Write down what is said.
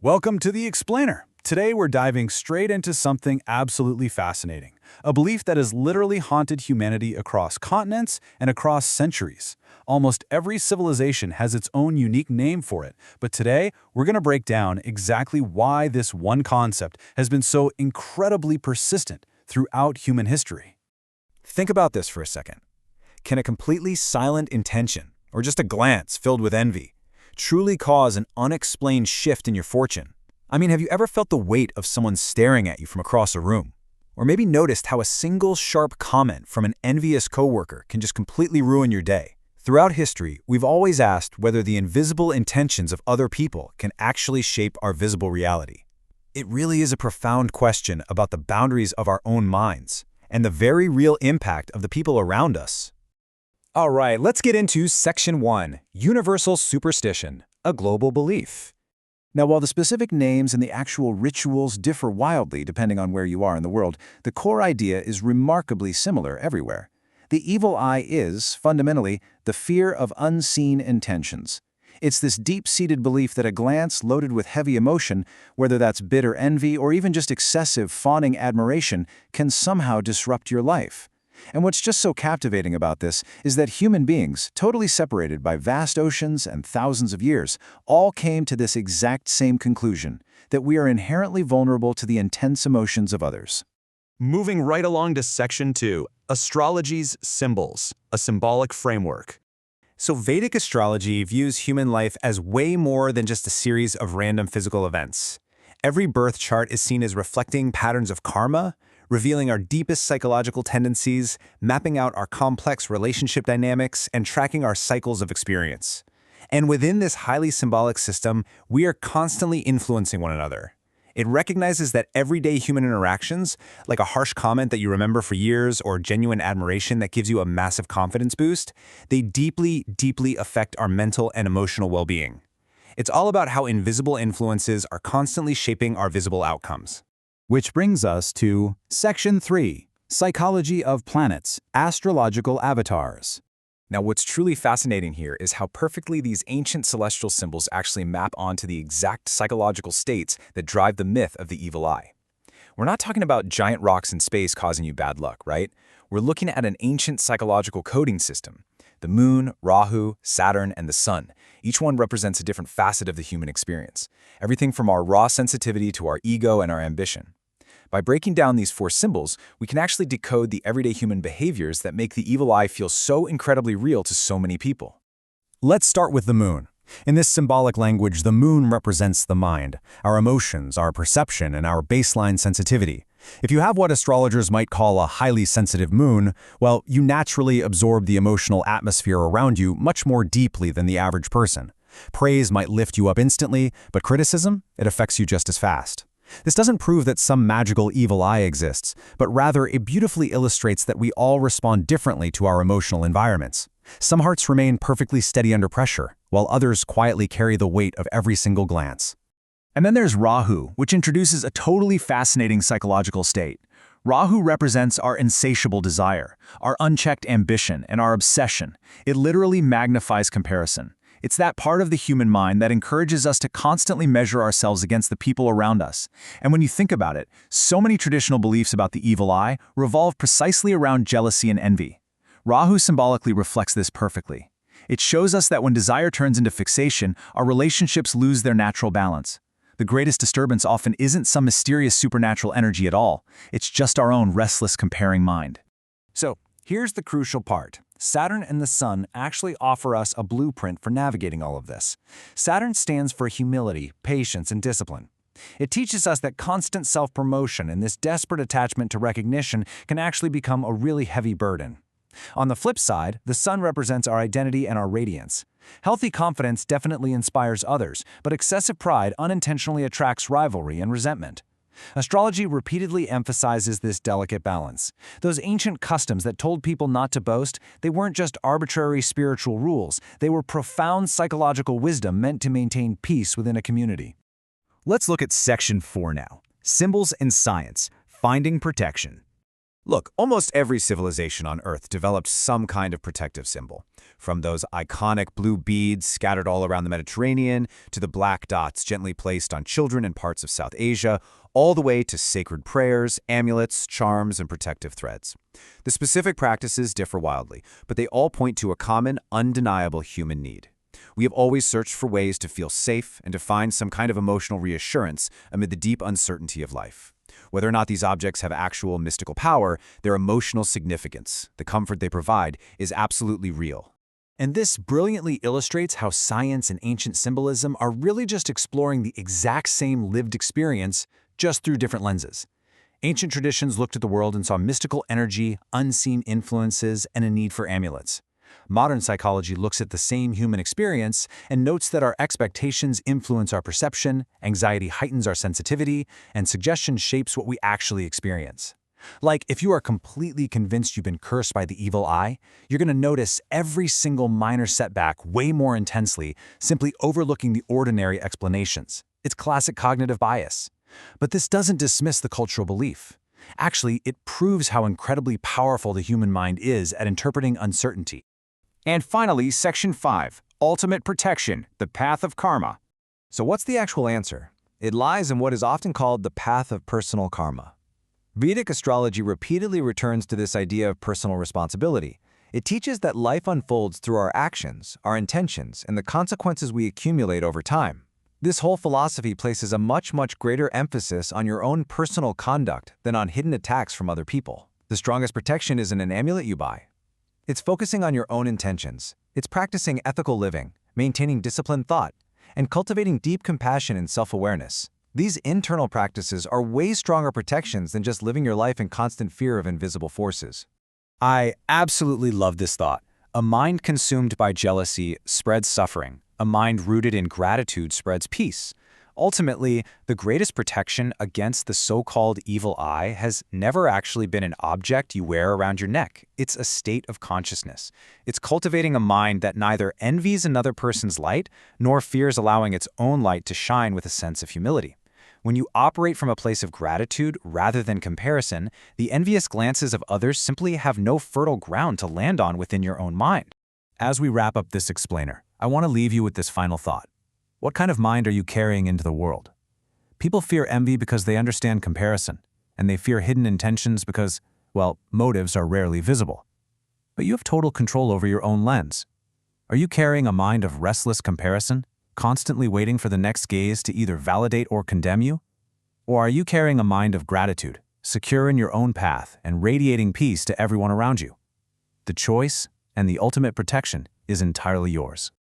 Welcome to The Explainer. Today we're diving straight into something absolutely fascinating, a belief that has literally haunted humanity across continents and across centuries. Almost every civilization has its own unique name for it, but today we're going to break down exactly why this one concept has been so incredibly persistent throughout human history. Think about this for a second. Can a completely silent intention, or just a glance filled with envy, truly cause an unexplained shift in your fortune? I mean, have you ever felt the weight of someone staring at you from across a room? Or maybe noticed how a single sharp comment from an envious coworker can just completely ruin your day? Throughout history, we've always asked whether the invisible intentions of other people can actually shape our visible reality. It really is a profound question about the boundaries of our own minds and the very real impact of the people around us. All right, let's get into Section 1, Universal Superstition, a Global Belief. Now, while the specific names and the actual rituals differ wildly depending on where you are in the world, the core idea is remarkably similar everywhere. The evil eye is, fundamentally, the fear of unseen intentions. It's this deep-seated belief that a glance loaded with heavy emotion, whether that's bitter envy or even just excessive fawning admiration, can somehow disrupt your life. And what's just so captivating about this is that human beings, totally separated by vast oceans and thousands of years, all came to this exact same conclusion, that we are inherently vulnerable to the intense emotions of others. Moving right along to Section 2, Astrology's Symbols, a Symbolic Framework. So Vedic astrology views human life as way more than just a series of random physical events. Every birth chart is seen as reflecting patterns of karma, revealing our deepest psychological tendencies, mapping out our complex relationship dynamics, and tracking our cycles of experience. And within this highly symbolic system, we are constantly influencing one another. It recognizes that everyday human interactions, like a harsh comment that you remember for years or genuine admiration that gives you a massive confidence boost, they deeply, deeply affect our mental and emotional well-being. It's all about how invisible influences are constantly shaping our visible outcomes. Which brings us to Section 3, Psychology of Planets, Astrological Avatars. Now, what's truly fascinating here is how perfectly these ancient celestial symbols actually map onto the exact psychological states that drive the myth of the evil eye. We're not talking about giant rocks in space causing you bad luck, right? We're looking at an ancient psychological coding system. The moon, Rahu, Saturn, and the sun. Each one represents a different facet of the human experience. Everything from our raw sensitivity to our ego and our ambition. By breaking down these four symbols, we can actually decode the everyday human behaviors that make the evil eye feel so incredibly real to so many people. Let's start with the moon. In this symbolic language, the moon represents the mind, our emotions, our perception, and our baseline sensitivity. If you have what astrologers might call a highly sensitive moon, well, you naturally absorb the emotional atmosphere around you much more deeply than the average person. Praise might lift you up instantly, but criticism, it affects you just as fast. This doesn't prove that some magical evil eye exists, but rather it beautifully illustrates that we all respond differently to our emotional environments. Some hearts remain perfectly steady under pressure, while others quietly carry the weight of every single glance. And then there's Rahu, which introduces a totally fascinating psychological state. Rahu represents our insatiable desire, our unchecked ambition, and our obsession. It literally magnifies comparison. It's that part of the human mind that encourages us to constantly measure ourselves against the people around us. And when you think about it, so many traditional beliefs about the evil eye revolve precisely around jealousy and envy. Rahu symbolically reflects this perfectly. It shows us that when desire turns into fixation, our relationships lose their natural balance. The greatest disturbance often isn't some mysterious supernatural energy at all. It's just our own restless comparing mind. So, here's the crucial part. Saturn and the Sun actually offer us a blueprint for navigating all of this. Saturn stands for humility, patience, and discipline. It teaches us that constant self-promotion and this desperate attachment to recognition can actually become a really heavy burden. On the flip side, the Sun represents our identity and our radiance. Healthy confidence definitely inspires others, but excessive pride unintentionally attracts rivalry and resentment. Astrology repeatedly emphasizes this delicate balance. Those ancient customs that told people not to boast, they weren't just arbitrary spiritual rules, they were profound psychological wisdom meant to maintain peace within a community. Let's look at Section 4 now. Symbols and Science, Finding Protection. Look, almost every civilization on Earth developed some kind of protective symbol. From those iconic blue beads scattered all around the Mediterranean, to the black dots gently placed on children in parts of South Asia, all the way to sacred prayers, amulets, charms, and protective threads. The specific practices differ wildly, but they all point to a common, undeniable human need. We have always searched for ways to feel safe and to find some kind of emotional reassurance amid the deep uncertainty of life. Whether or not these objects have actual mystical power, their emotional significance, the comfort they provide, is absolutely real. And this brilliantly illustrates how science and ancient symbolism are really just exploring the exact same lived experience, just through different lenses. Ancient traditions looked at the world and saw mystical energy, unseen influences, and a need for amulets. Modern psychology looks at the same human experience and notes that our expectations influence our perception, anxiety heightens our sensitivity, and suggestion shapes what we actually experience. Like, if you are completely convinced you've been cursed by the evil eye, you're going to notice every single minor setback way more intensely, simply overlooking the ordinary explanations. It's classic cognitive bias. But this doesn't dismiss the cultural belief. Actually, it proves how incredibly powerful the human mind is at interpreting uncertainty. And finally, Section 5, Ultimate Protection, the Path of Karma. So what's the actual answer? It lies in what is often called the path of personal karma. Vedic astrology repeatedly returns to this idea of personal responsibility. It teaches that life unfolds through our actions, our intentions, and the consequences we accumulate over time. This whole philosophy places a much greater emphasis on your own personal conduct than on hidden attacks from other people. The strongest protection isn't an amulet you buy. It's focusing on your own intentions. It's practicing ethical living, maintaining disciplined thought, and cultivating deep compassion and self-awareness. These internal practices are way stronger protections than just living your life in constant fear of invisible forces. I absolutely love this thought. A mind consumed by jealousy spreads suffering. A mind rooted in gratitude spreads peace. Ultimately, the greatest protection against the so-called evil eye has never actually been an object you wear around your neck. It's a state of consciousness. It's cultivating a mind that neither envies another person's light nor fears allowing its own light to shine with a sense of humility. When you operate from a place of gratitude rather than comparison, the envious glances of others simply have no fertile ground to land on within your own mind. As we wrap up this explainer, I want to leave you with this final thought. What kind of mind are you carrying into the world? People fear envy because they understand comparison, and they fear hidden intentions because, well, motives are rarely visible. But you have total control over your own lens. Are you carrying a mind of restless comparison, constantly waiting for the next gaze to either validate or condemn you? Or are you carrying a mind of gratitude, secure in your own path and radiating peace to everyone around you? The choice and the ultimate protection is entirely yours.